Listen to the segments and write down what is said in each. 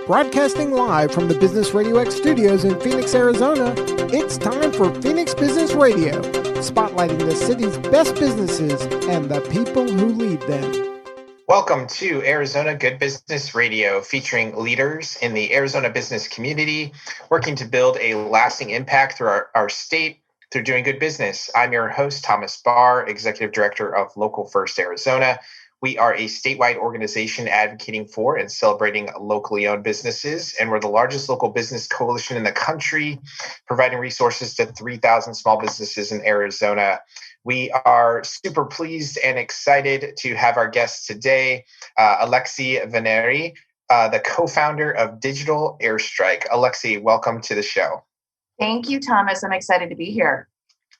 Broadcasting live from the Business RadioX studios in Phoenix, Arizona, it's time for Phoenix Business Radio, spotlighting the city's best businesses and the people who lead them. Welcome to Arizona Good Business Radio, featuring leaders in the Arizona business community, working to build a lasting impact through our state through doing good business. I'm your host, Thomas Barr, Executive Director of Local First Arizona. We are a statewide organization advocating for and celebrating locally owned businesses, and we're the largest local business coalition in the country, providing resources to 3,000 small businesses in Arizona. We are super pleased and excited to have our guest today, Alexi Venneri, the co-founder of Digital Air Strike. Alexi, welcome to the show. Thank you, Thomas. I'm excited to be here.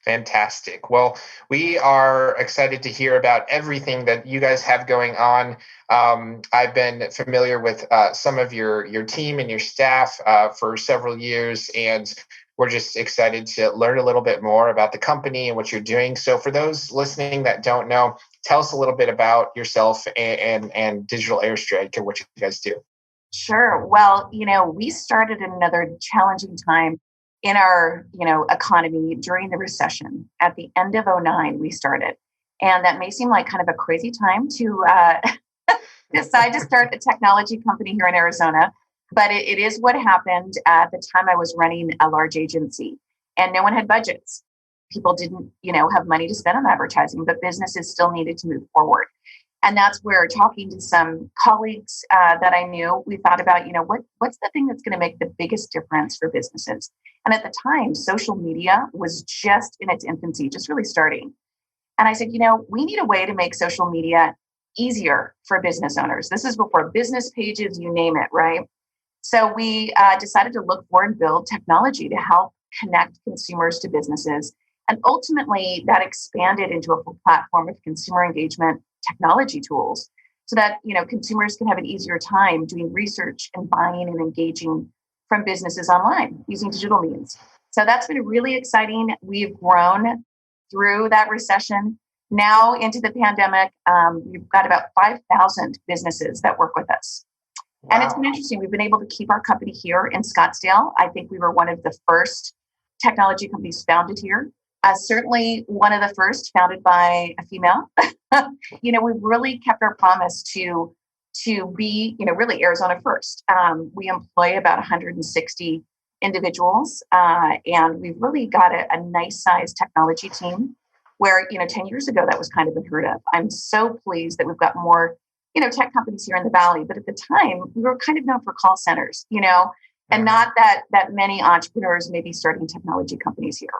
Fantastic. Well, we are excited to hear about everything that you guys have going on. I've been familiar with some of your team and your staff for several years, and we're just excited to learn a little bit more about the company and what you're doing. So for those listening that don't know, tell us a little bit about yourself and Digital Air Strike and what you guys do. Sure. Well, we started in another challenging time in our, economy during the recession. At the end of 2009, we started. And that may seem like kind of a crazy time to decide to start a technology company here in Arizona. But it is what happened. At the time I was running a large agency and no one had budgets. People didn't, have money to spend on advertising, but businesses still needed to move forward. And that's where, talking to some colleagues that I knew, we thought about, what's the thing that's going to make the biggest difference for businesses? And at the time, social media was just in its infancy, just really starting. And I said, we need a way to make social media easier for business owners. This is before business pages, you name it, right? So we decided to look for and build technology to help connect consumers to businesses. And ultimately, that expanded into a full platform of consumer engagement technology tools so that, consumers can have an easier time doing research and buying and engaging from businesses online using digital means. So that's been really exciting. We've grown through that recession. Now into the pandemic, we've got about 5,000 businesses that work with us. Wow. And it's been interesting. We've been able to keep our company here in Scottsdale. I think we were one of the first technology companies founded here. Certainly one of the first founded by a female. We've really kept our promise to be, really Arizona first. We employ about 160 individuals, and we've really got a nice sized technology team where, 10 years ago, that was kind of unheard of. I'm so pleased that we've got more, tech companies here in the Valley. But at the time, we were kind of known for call centers, and not that many entrepreneurs may be starting technology companies here.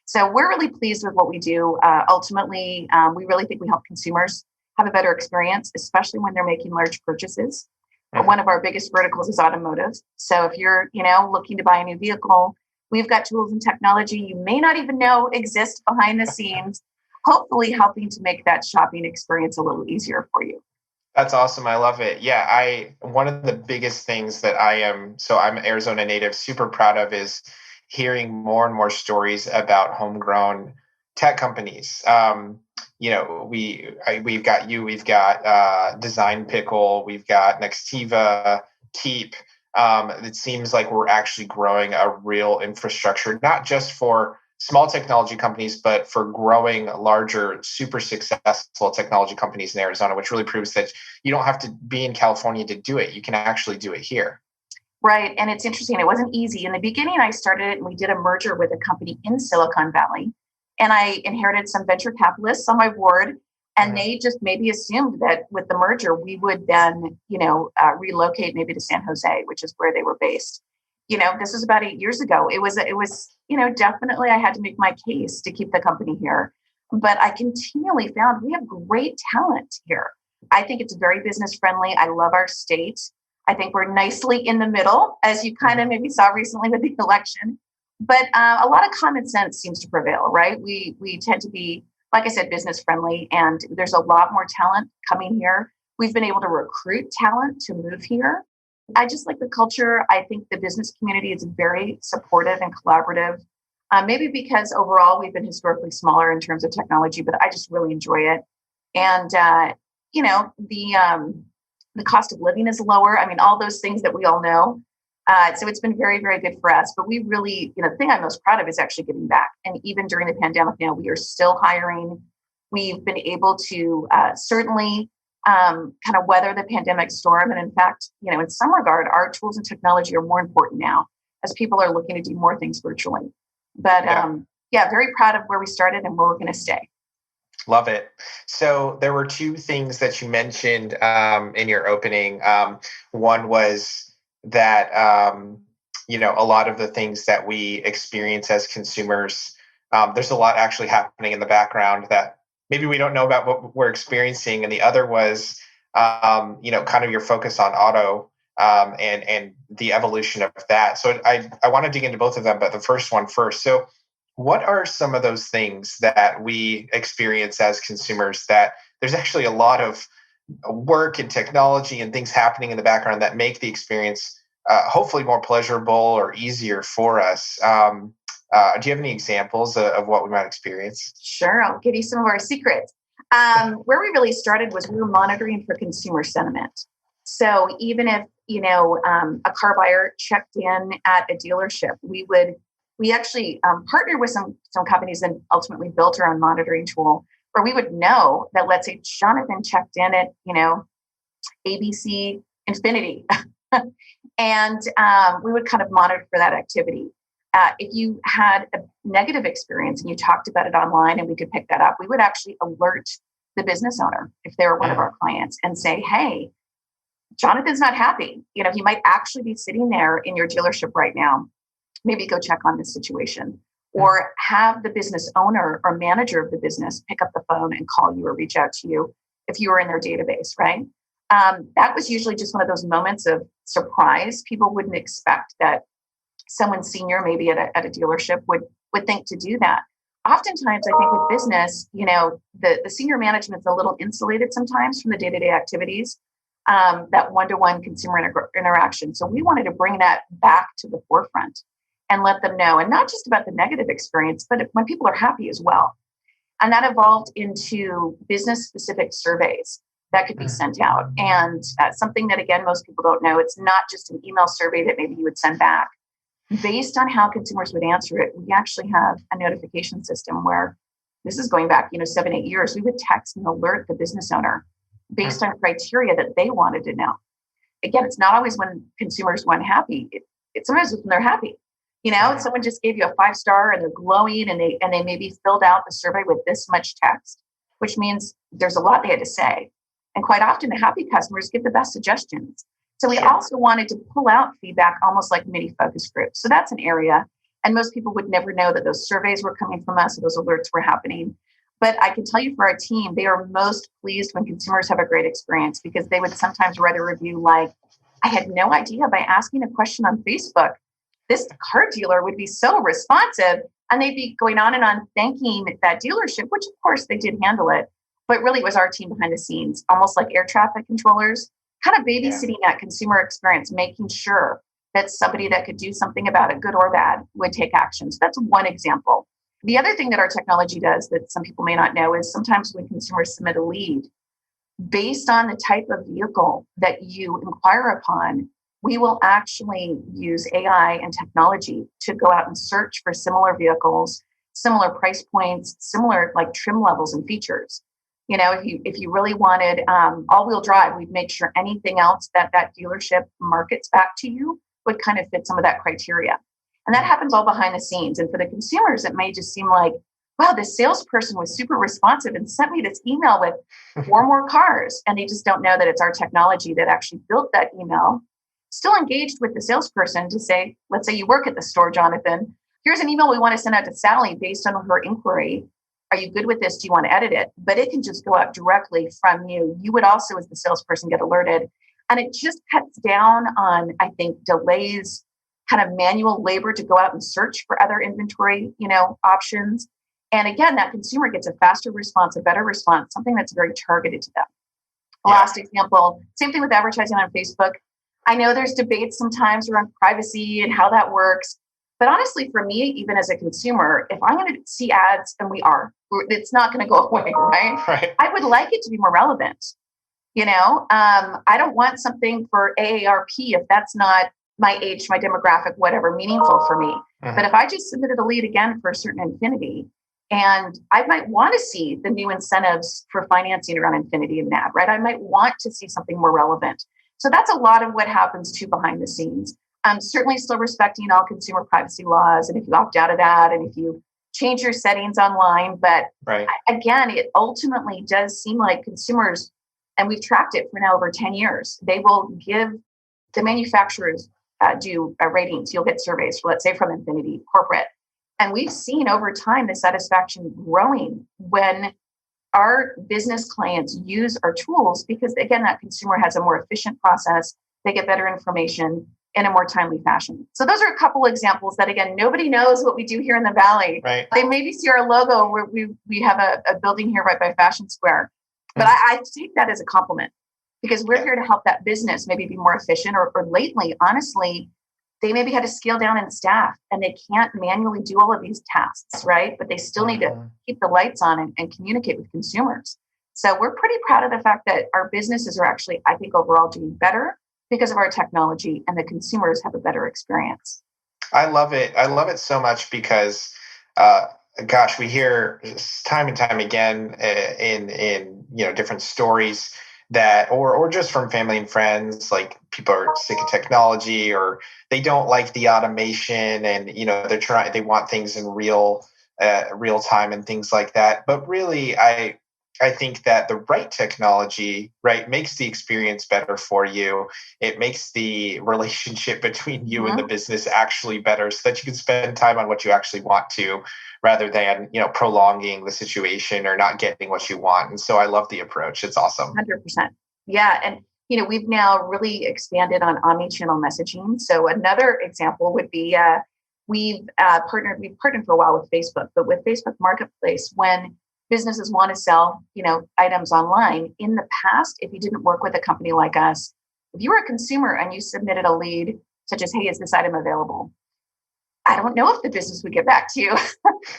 So we're really pleased with what we do. Ultimately, we really think we help consumers have a better experience, especially when they're making large purchases. One of our biggest verticals is automotive. So if you're, looking to buy a new vehicle, we've got tools and technology you may not even know exist behind the scenes, hopefully helping to make that shopping experience a little easier for you. That's awesome. I love it. Yeah, one of the biggest things that I'm an Arizona native, super proud of is hearing more and more stories about homegrown tech companies. We've got Design Pickle, we've got Nextiva, Keep. It seems like we're actually growing a real infrastructure, not just for small technology companies, but for growing larger, super successful technology companies in Arizona, which really proves that you don't have to be in California to do it. You can actually do it here. Right. And it's interesting. It wasn't easy. In the beginning, I started it and we did a merger with a company in Silicon Valley. And I inherited some venture capitalists on my board. And they just maybe assumed that with the merger, we would then, relocate maybe to San Jose, which is where they were based. This was about 8 years ago. It was, definitely I had to make my case to keep the company here. But I continually found we have great talent here. I think it's very business friendly. I love our state. I think we're nicely in the middle, as you kind of maybe saw recently with the election. But a lot of common sense seems to prevail, right? We tend to be, like I said, business friendly, and there's a lot more talent coming here. We've been able to recruit talent to move here. I just like the culture. I think the business community is very supportive and collaborative. Maybe because overall we've been historically smaller in terms of technology, but I just really enjoy it. And The cost of living is lower. I mean, all those things that we all know. So it's been very, very good for us. But we really, the thing I'm most proud of is actually giving back. And even during the pandemic now, we are still hiring. We've been able to certainly kind of weather the pandemic storm. And in fact, in some regard, our tools and technology are more important now as people are looking to do more things virtually. But very proud of where we started and where we're going to stay. Love it. So there were two things that you mentioned in your opening. One was that, a lot of the things that we experience as consumers, there's a lot actually happening in the background that maybe we don't know about what we're experiencing. And the other was, kind of your focus on auto and the evolution of that. So I want to dig into both of them, but the first one first. So what are some of those things that we experience as consumers that there's actually a lot of work and technology and things happening in the background that make the experience hopefully more pleasurable or easier for us? Do you have any examples of what we might experience? Sure. I'll give you some of our secrets. Where we really started was we were monitoring for consumer sentiment. So even if, a car buyer checked in at a dealership, we actually partnered with some companies and ultimately built our own monitoring tool where we would know that, let's say Jonathan checked in at, ABC Infinity and we would kind of monitor for that activity. If you had a negative experience and you talked about it online and we could pick that up, we would actually alert the business owner if they were one of our clients and say, hey, Jonathan's not happy. He might actually be sitting there in your dealership right now. Maybe go check on this situation, or have the business owner or manager of the business pick up the phone and call you or reach out to you if you were in their database, right? That was usually just one of those moments of surprise. People wouldn't expect that someone senior, maybe at a dealership, would think to do that. Oftentimes, I think with business, the senior management's a little insulated sometimes from the day-to-day activities, that one-to-one consumer interaction. So we wanted to bring that back to the forefront and let them know, and not just about the negative experience, but when people are happy as well. And that evolved into business-specific surveys that could be sent out. And something that, again, most people don't know, it's not just an email survey that maybe you would send back. Based on how consumers would answer it, we actually have a notification system where, this is going back, 7-8 years, we would text and alert the business owner based on criteria that they wanted to know. Again, it's not always when consumers want happy. It's sometimes when they're happy. Someone just gave you a 5-star and they're glowing and they maybe filled out the survey with this much text, which means there's a lot they had to say. And quite often the happy customers give the best suggestions. So we also wanted to pull out feedback almost like mini focus groups. So that's an area. And most people would never know that those surveys were coming from us, or those alerts were happening. But I can tell you for our team, they are most pleased when consumers have a great experience, because they would sometimes write a review like, I had no idea by asking a question on Facebook, this car dealer would be so responsive. And they'd be going on and on thanking that dealership, which of course they did handle it. But really it was our team behind the scenes, almost like air traffic controllers, kind of babysitting that consumer experience, making sure that somebody that could do something about it, good or bad, would take action. So that's one example. The other thing that our technology does that some people may not know is sometimes when consumers submit a lead, based on the type of vehicle that you inquire upon, we will actually use AI and technology to go out and search for similar vehicles, similar price points, similar like trim levels and features. If you really wanted all-wheel drive, we'd make sure anything else that dealership markets back to you would kind of fit some of that criteria. And that happens all behind the scenes. And for the consumers, it may just seem like, wow, this salesperson was super responsive and sent me this email with 4 more cars. And they just don't know that it's our technology that actually built that email, still engaged with the salesperson to say, let's say you work at the store, Jonathan, here's an email we want to send out to Sally based on her inquiry. Are you good with this? Do you want to edit it? But it can just go out directly from you. You would also, as the salesperson, get alerted. And it just cuts down on, I think, delays, kind of manual labor to go out and search for other inventory, options. And again, that consumer gets a faster response, a better response, something that's very targeted to them. Last example, same thing with advertising on Facebook. I know there's debates sometimes around privacy and how that works. But honestly, for me, even as a consumer, if I'm going to see ads, and it's not going to go away, right? I would like it to be more relevant. I don't want something for AARP if that's not my age, my demographic, whatever, meaningful for me. But if I just submitted a lead again for a certain Infinity, and I might want to see the new incentives for financing around Infinity and NAB, right? I might want to see something more relevant. So that's a lot of what happens too behind the scenes. Certainly still respecting all consumer privacy laws. And if you opt out of that, and if you change your settings online, but again, it ultimately does seem like consumers, and we've tracked it for now over 10 years, they will give the manufacturers do ratings. You'll get surveys, let's say from Infinity Corporate. And we've seen over time the satisfaction growing when our business clients use our tools, because again, that consumer has a more efficient process. They get better information in a more timely fashion. So those are a couple examples that, again, nobody knows what we do here in the Valley. Right. They maybe see our logo where we have a building here right by Fashion Square. But I take that as a compliment, because we're here to help that business maybe be more efficient, or lately, honestly, they maybe had to scale down in staff and they can't manually do all of these tasks, right? But they still need to keep the lights on and communicate with consumers. So we're pretty proud of the fact that our businesses are actually, I think, overall doing better because of our technology, and the consumers have a better experience. I love it. I love it so much because, gosh, we hear time and time again in different stories that, or just from family and friends, like people are sick of technology, or they don't like the automation, and they want things in real time and things like that. But really, I think that the right technology, right, makes the experience better for you. It makes the relationship between you and the business actually better, so that you can spend time on what you actually want to, rather than, prolonging the situation or not getting what you want. And so I love the approach. It's awesome. 100%. Yeah. And, we've now really expanded on omni-channel messaging. So another example would be, we've partnered for a while with Facebook, but with Facebook Marketplace, when businesses want to sell, items online. In the past, if you didn't work with a company like us, if you were a consumer and you submitted a lead such as, hey, is this item available? I don't know if the business would get back to you.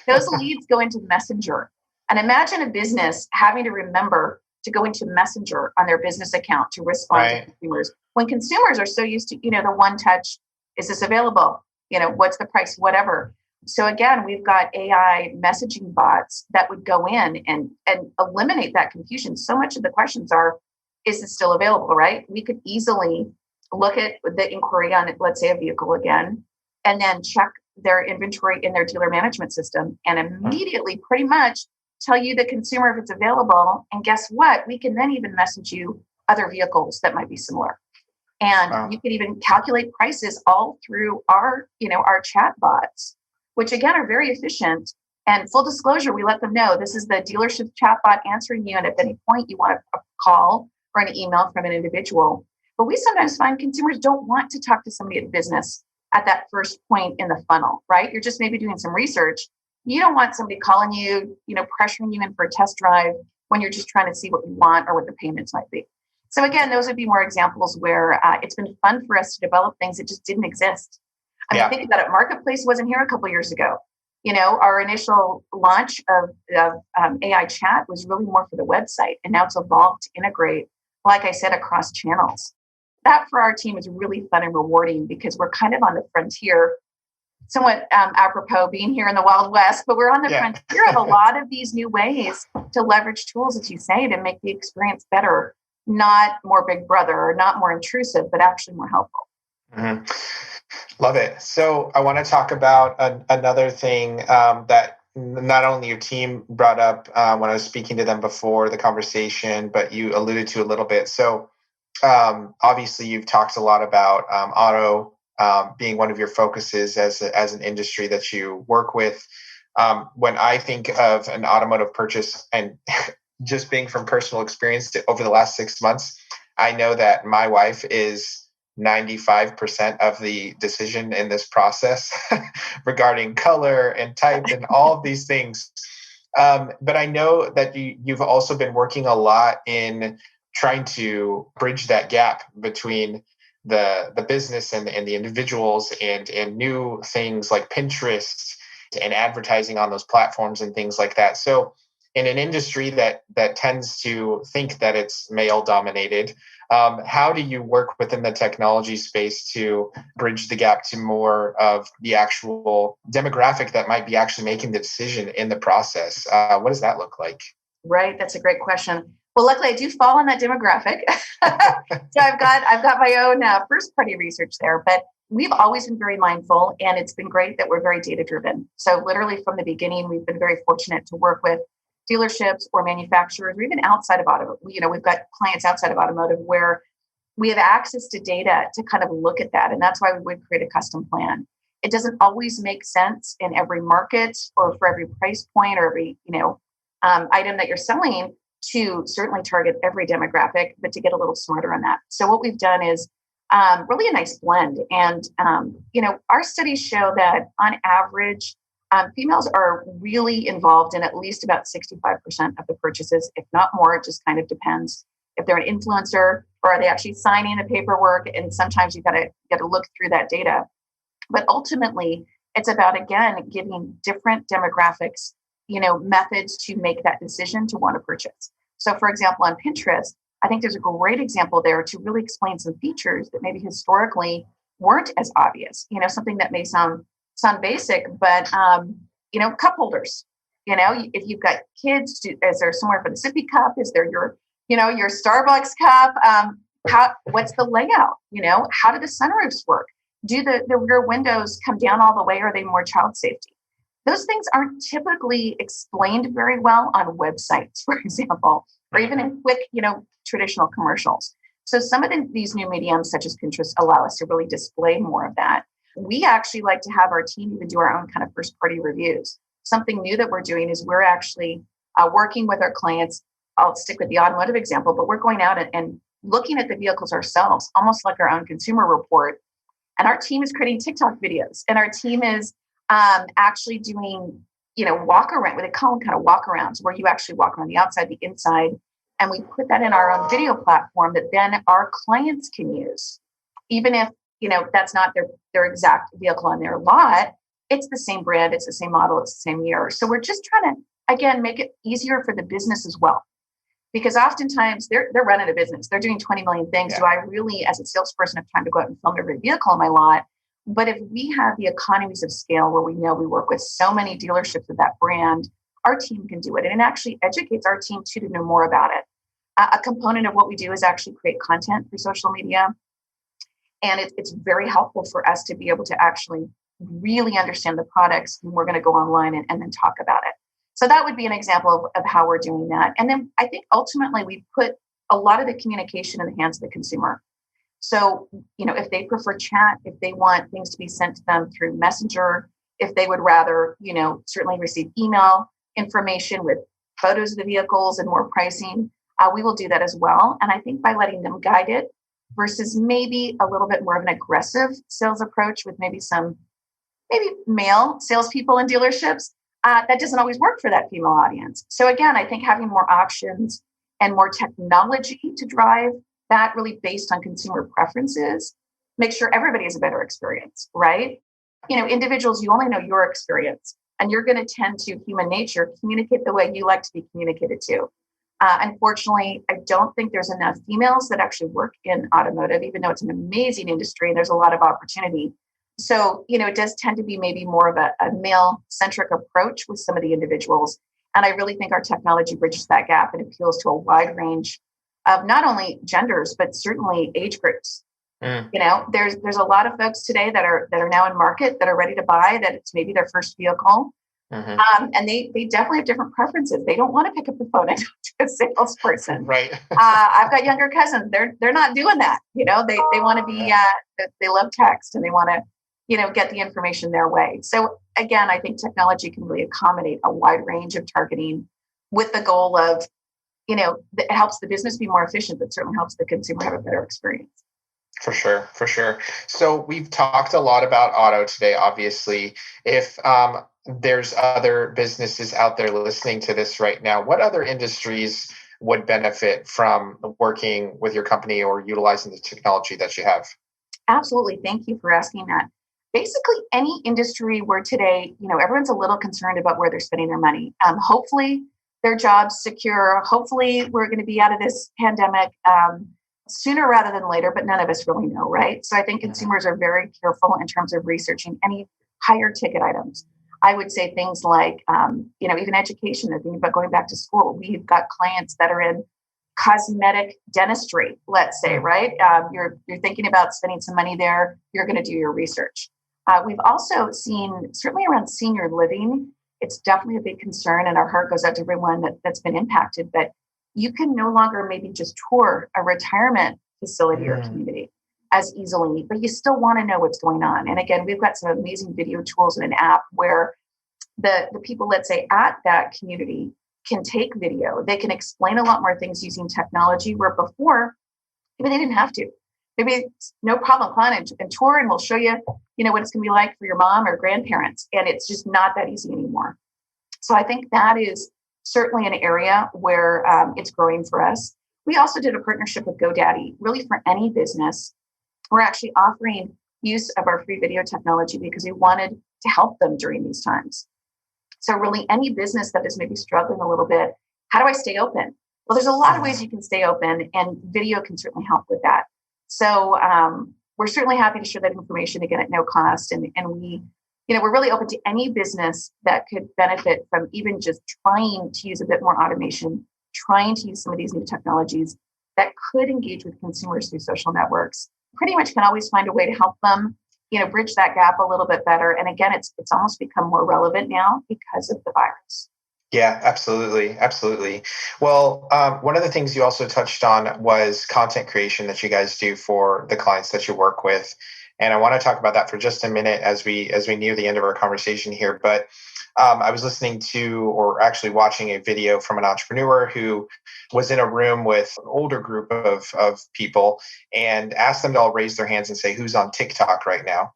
Those leads go into Messenger. And imagine a business having to remember to go into Messenger on their business account to respond to consumers, when consumers are so used to, the one touch, is this available? What's the price, whatever. So again, we've got AI messaging bots that would go in and eliminate that confusion. So much of the questions are, is this still available, right? We could easily look at the inquiry on, let's say, a vehicle again, and then check their inventory in their dealer management system, and immediately pretty much tell you, the consumer, if it's available. And guess what? We can then even message you other vehicles that might be similar. And you can even calculate prices all through our chat bots, which again are very efficient. And full disclosure, we let them know this is the dealership chatbot answering you, and at any point you want a call or an email from an individual. But we sometimes find consumers don't want to talk to somebody at business at that first point in the funnel, right? You're just maybe doing some research. You don't want somebody calling you, pressuring you in for a test drive when you're just trying to see what you want or what the payments might be. So again, those would be more examples where it's been fun for us to develop things that just didn't exist. I mean, think about it. Marketplace wasn't here a couple of years ago. Our initial launch of AI chat was really more for the website, and now it's evolved to integrate, like I said, across channels. That for our team is really fun and rewarding, because we're kind of on the frontier, somewhat apropos being here in the Wild West, but we're on the frontier of a lot of these new ways to leverage tools, as you say, to make the experience better, not more Big Brother or not more intrusive, but actually more helpful. Mm-hmm. Love it. So I want to talk about another thing that not only your team brought up when I was speaking to them before the conversation, but you alluded to a little bit. So obviously you've talked a lot about auto being one of your focuses as an industry that you work with. When I think of an automotive purchase, and just being from personal experience over the last 6 months, I know that my wife is 95% of the decision in this process regarding color and type and all of these things. But I know that you've also been working a lot in trying to bridge that gap between the business and the individuals, and new things like Pinterest and advertising on those platforms and things like that. So in an industry that tends to think that it's male dominated. How do you work within the technology space to bridge the gap to more of the actual demographic that might be actually making the decision in the process? What does that look like? Right. That's a great question. Well, luckily I do fall in that demographic. So I've got my own first party research there, but we've always been very mindful, and it's been great that we're very data driven. So literally from the beginning, we've been very fortunate to work with dealerships or manufacturers, or even outside of automotive. We've got clients outside of automotive where we have access to data to kind of look at that. And that's why we would create a custom plan. It doesn't always make sense in every market or for every price point or every, item that you're selling to certainly target every demographic, but to get a little smarter on that. So what we've done is really a nice blend. And, our studies show that on average, females are really involved in at least about 65% of the purchases, if not more. It just kind of depends if they're an influencer or are they actually signing the paperwork. And sometimes you got to look through that data. But ultimately, it's about, again, giving different demographics, methods to make that decision to want to purchase. So, for example, on Pinterest, I think there's a great example there to really explain some features that maybe historically weren't as obvious. Something that may sound basic, but cup holders. If you've got kids, is there somewhere for the sippy cup? Is there your Starbucks cup? What's the layout? How do the sunroofs work? Do the rear windows come down all the way? Or are they more child safety? Those things aren't typically explained very well on websites, for example, or even in quick, traditional commercials. So some of these new mediums, such as Pinterest, allow us to really display more of that. We actually like to have our team even do our own kind of first-party reviews. Something new that we're doing is we're actually working with our clients. I'll stick with the automotive example, but we're going out and looking at the vehicles ourselves, almost like our own consumer report. And our team is creating TikTok videos, and our team is actually doing, walk around, what they call them kind of walkarounds, where you actually walk around the outside, the inside, and we put that in our own video platform that then our clients can use. Even if, that's not their exact vehicle on their lot, it's the same brand, it's the same model, it's the same year. So we're just trying to, again, make it easier for the business as well. Because oftentimes they're running a business, they're doing 20 million things. Yeah. Do I really, as a salesperson, have time to go out and film every vehicle on my lot? But if we have the economies of scale where we know we work with so many dealerships with that brand, our team can do it. And it actually educates our team too to know more about it. A component of what we do is actually create content for social media. And it's very helpful for us to be able to actually really understand the products when we're going to go online and then talk about it. So that would be an example of how we're doing that. And then I think ultimately we put a lot of the communication in the hands of the consumer. So, if they prefer chat, if they want things to be sent to them through Messenger, if they would rather, certainly receive email information with photos of the vehicles and more pricing, we will do that as well. And I think by letting them guide it versus maybe a little bit more of an aggressive sales approach with maybe male salespeople in dealerships, that doesn't always work for that female audience. So again, I think having more options and more technology to drive that really based on consumer preferences, make sure everybody has a better experience, right? Individuals, you only know your experience, and you're going to tend to human nature, communicate the way you like to be communicated to. Unfortunately, I don't think there's enough females that actually work in automotive, even though it's an amazing industry and there's a lot of opportunity. So, it does tend to be maybe more of a male-centric approach with some of the individuals. And I really think our technology bridges that gap and appeals to a wide range of not only genders, but certainly age groups. There's a lot of folks today that are now in market that are ready to buy, that it's maybe their first vehicle. Mm-hmm. And they definitely have different preferences. They don't want to pick up the phone and talk to a salesperson. Right. I've got younger cousins. They're not doing that. They want to be, they love text and they want to, get the information their way. So again, I think technology can really accommodate a wide range of targeting with the goal of, it helps the business be more efficient, but certainly helps the consumer have a better experience. For sure. So we've talked a lot about auto today, obviously. If there's other businesses out there listening to this right now, what other industries would benefit from working with your company or utilizing the technology that you have? Absolutely. Thank you for asking that. Basically, any industry where today, everyone's a little concerned about where they're spending their money. Hopefully, their jobs secure. Hopefully we're going to be out of this pandemic sooner rather than later, but none of us really know, right? So I think consumers are very careful in terms of researching any higher ticket items. I would say things like, even education, or thinking about going back to school. We've got clients that are in cosmetic dentistry, let's say, right? You're thinking about spending some money there. You're going to do your research. We've also seen, certainly around senior living, it's definitely a big concern, and our heart goes out to everyone that's been impacted. But you can no longer maybe just tour a retirement facility or community as easily, but you still want to know what's going on. And again, we've got some amazing video tools and an app where the people, let's say, at that community can take video. They can explain a lot more things using technology, where before, maybe they didn't have to. Maybe it's no problem, come on and tour, and we'll show you, what it's going to be like for your mom or grandparents. And it's just not that easy anymore. So I think that is certainly an area where it's growing for us. We also did a partnership with GoDaddy, really for any business. We're actually offering use of our free video technology because we wanted to help them during these times. So really any business that is maybe struggling a little bit, how do I stay open? Well, there's a lot of ways you can stay open, and video can certainly help with that. So we're certainly happy to share that information, again, at no cost. And we, we're really open to any business that could benefit from even just trying to use a bit more automation, trying to use some of these new technologies that could engage with consumers through social networks. Pretty much can always find a way to help them, bridge that gap a little bit better. And again, it's almost become more relevant now because of the virus. Yeah, absolutely. Absolutely. Well, one of the things you also touched on was content creation that you guys do for the clients that you work with. And I want to talk about that for just a minute as we near the end of our conversation here. But I was listening to, or actually watching, a video from an entrepreneur who was in a room with an older group of people and asked them to all raise their hands and say, who's on TikTok right now?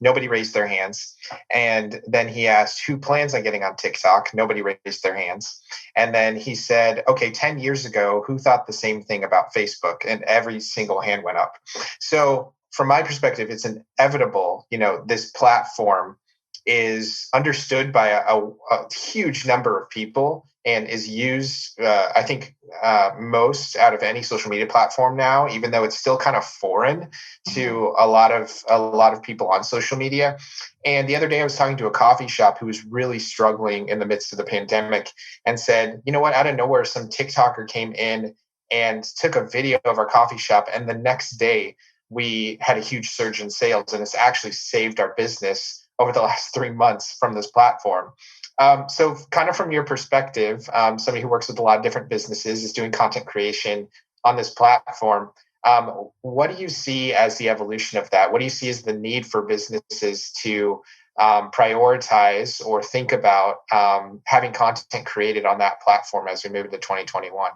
Nobody raised their hands. And then he asked, who plans on getting on TikTok? Nobody raised their hands. And then he said, okay, 10 years ago, who thought the same thing about Facebook? And every single hand went up. So from my perspective, it's inevitable, this platform is understood by a huge number of people and is used, I think, most out of any social media platform now, even though it's still kind of foreign to a lot of people on social media. And the other day I was talking to a coffee shop who was really struggling in the midst of the pandemic and said, you know what, out of nowhere, some TikToker came in and took a video of our coffee shop. And the next day we had a huge surge in sales, and it's actually saved our business over the last 3 months from this platform. So kind of from your perspective, somebody who works with a lot of different businesses, is doing content creation on this platform. What do you see as the evolution of that? What do you see as the need for businesses to prioritize or think about having content created on that platform as we move into 2021?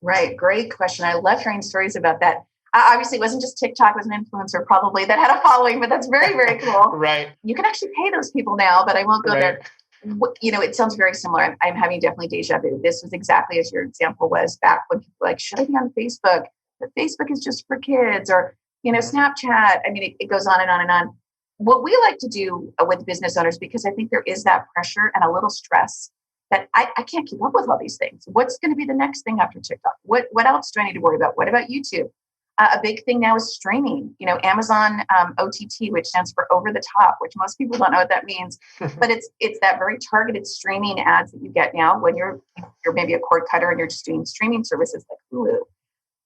Right. Great question. I love hearing stories about that. Obviously, it wasn't just TikTok, it was an influencer probably that had a following, but that's very, very cool. Right. You can actually pay those people now, but I won't go there. It sounds very similar. I'm having definitely deja vu. This was exactly as your example was back when people were like, should I be on Facebook? But Facebook is just for kids, or, Snapchat. I mean, it goes on and on and on. What we like to do with business owners, because I think there is that pressure and a little stress that I can't keep up with all these things. What's going to be the next thing after TikTok? What else do I need to worry about? What about YouTube? A big thing now is streaming, Amazon OTT, which stands for over the top, which most people don't know what that means, but it's that very targeted streaming ads that you get now when you're maybe a cord cutter and you're just doing streaming services like Hulu.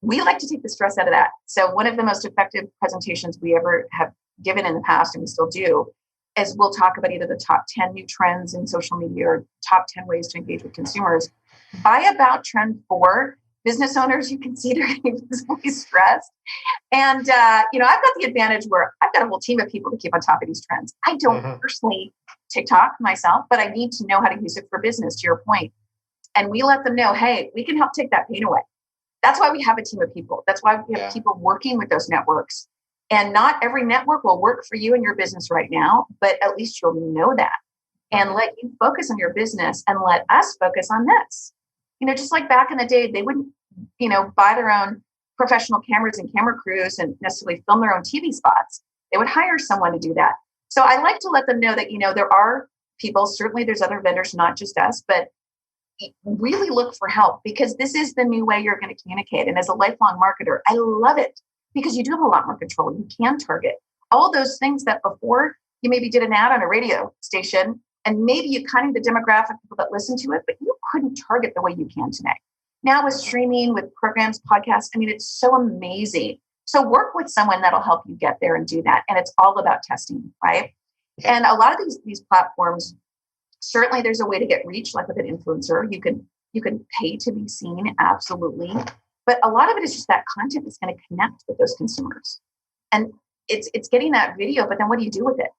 We like to take the stress out of that. So one of the most effective presentations we ever have given in the past, and we still do, is we'll talk about either the top 10 new trends in social media or top 10 ways to engage with consumers. By about trend 4, business owners, you can see they're getting visibly stressed. And, I've got the advantage where I've got a whole team of people to keep on top of these trends. I don't personally TikTok myself, but I need to know how to use it for business, to your point. And we let them know, hey, we can help take that pain away. That's why we have a team of people. That's why we have people working with those networks. And not every network will work for you and your business right now, but at least you'll know that and let you focus on your business and let us focus on this. Just like back in the day, they wouldn't, buy their own professional cameras and camera crews and necessarily film their own TV spots. They would hire someone to do that. So I like to let them know that, there are people, certainly there's other vendors, not just us, but really look for help, because this is the new way you're going to communicate. And as a lifelong marketer, I love it because you do have a lot more control. You can target all those things that before you maybe did an ad on a radio station and maybe you kind of the demographic of people that listen to it, but you couldn't target the way you can today. Now with streaming, with programs, podcasts, I mean, it's so amazing. So work with someone that'll help you get there and do that. And it's all about testing, right? And a lot of these platforms, certainly there's a way to get reach, like with an influencer. You can pay to be seen, absolutely. But a lot of it is just that content that's going to connect with those consumers. And it's getting that video, but then what do you do with it?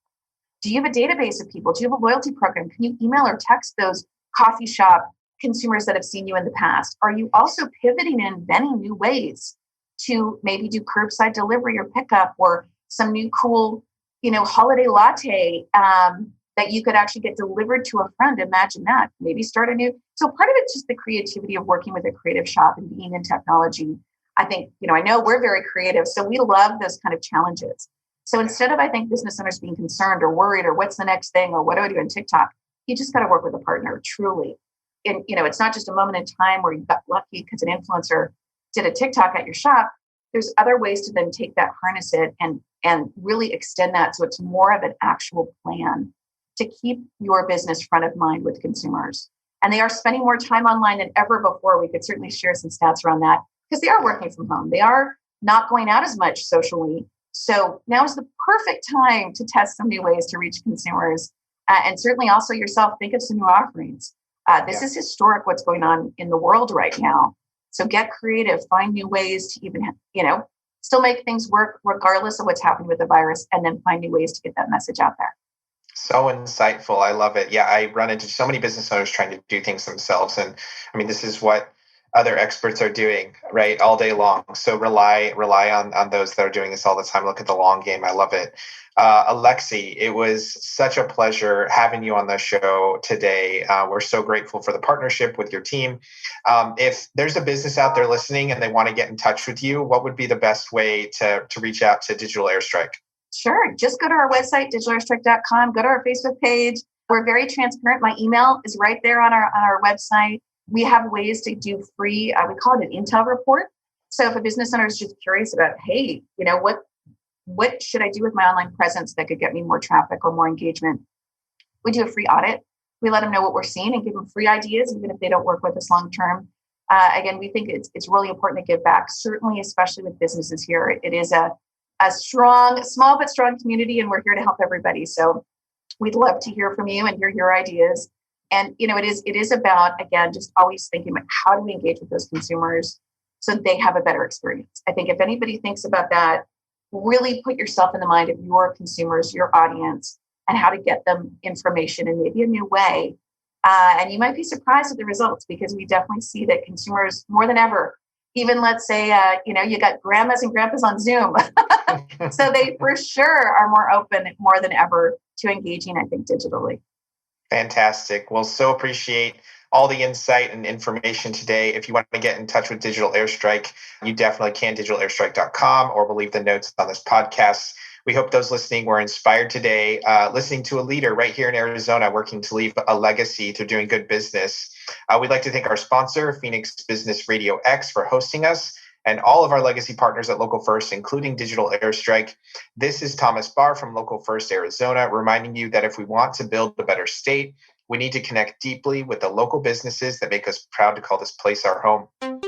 Do you have a database of people? Do you have a loyalty program? Can you email or text those coffee shop consumers that have seen you in the past? Are you also pivoting and inventing new ways to maybe do curbside delivery or pickup, or some new cool, holiday latte that you could actually get delivered to a friend? Imagine that. Maybe start a new. So part of it's just the creativity of working with a creative shop and being in technology. I think, I know we're very creative, so we love those kind of challenges. So instead of, I think, business owners being concerned or worried or what's the next thing or what do I do on TikTok, you just got to work with a partner, truly. And, it's not just a moment in time where you got lucky because an influencer did a TikTok at your shop. There's other ways to then take that, harness it, and really extend that so it's more of an actual plan to keep your business front of mind with consumers. And they are spending more time online than ever before. We could certainly share some stats around that because they are working from home. They are not going out as much socially. So now is the perfect time to test some new ways to reach consumers. And certainly also yourself, think of some new offerings. This is historic what's going on in the world right now. So get creative, find new ways to even, still make things work regardless of what's happening with the virus, and then find new ways to get that message out there. So insightful. I love it. Yeah, I run into so many business owners trying to do things themselves. And I mean, this is what other experts are doing, right, all day long. So rely on those that are doing this all the time. Look at the long game. I love it. Alexi, it was such a pleasure having you on the show today. We're so grateful for the partnership with your team. If there's a business out there listening and they want to get in touch with you, what would be the best way to reach out to Digital Air Strike? Sure. Just go to our website, digitalairstrike.com. Go to our Facebook page. We're very transparent. My email is right there on our website. We have ways to do free, we call it an intel report. So if a business owner is just curious about, hey, what should I do with my online presence that could get me more traffic or more engagement? We do a free audit. We let them know what we're seeing and give them free ideas, even if they don't work with us long term. Again, we think it's really important to give back, certainly, especially with businesses here. It is a small but strong community, and we're here to help everybody. So we'd love to hear from you and hear your ideas. And, it is about, again, just always thinking about how do we engage with those consumers so they have a better experience. I think if anybody thinks about that, really put yourself in the mind of your consumers, your audience, and how to get them information in maybe a new way. And you might be surprised at the results, because we definitely see that consumers more than ever, even let's say, you got grandmas and grandpas on Zoom. So they for sure are more open more than ever to engaging, I think, digitally. Fantastic. Well, so appreciate all the insight and information today. If you want to get in touch with Digital Air Strike, you definitely can, digitalairstrike.com, or we'll leave the notes on this podcast. We hope those listening were inspired today, listening to a leader right here in Arizona working to leave a legacy through doing good business. We'd like to thank our sponsor, Phoenix Business RadioX, for hosting us, and all of our legacy partners at Local First, including Digital Air Strike. This is Thomas Barr from Local First Arizona, reminding you that if we want to build a better state, we need to connect deeply with the local businesses that make us proud to call this place our home.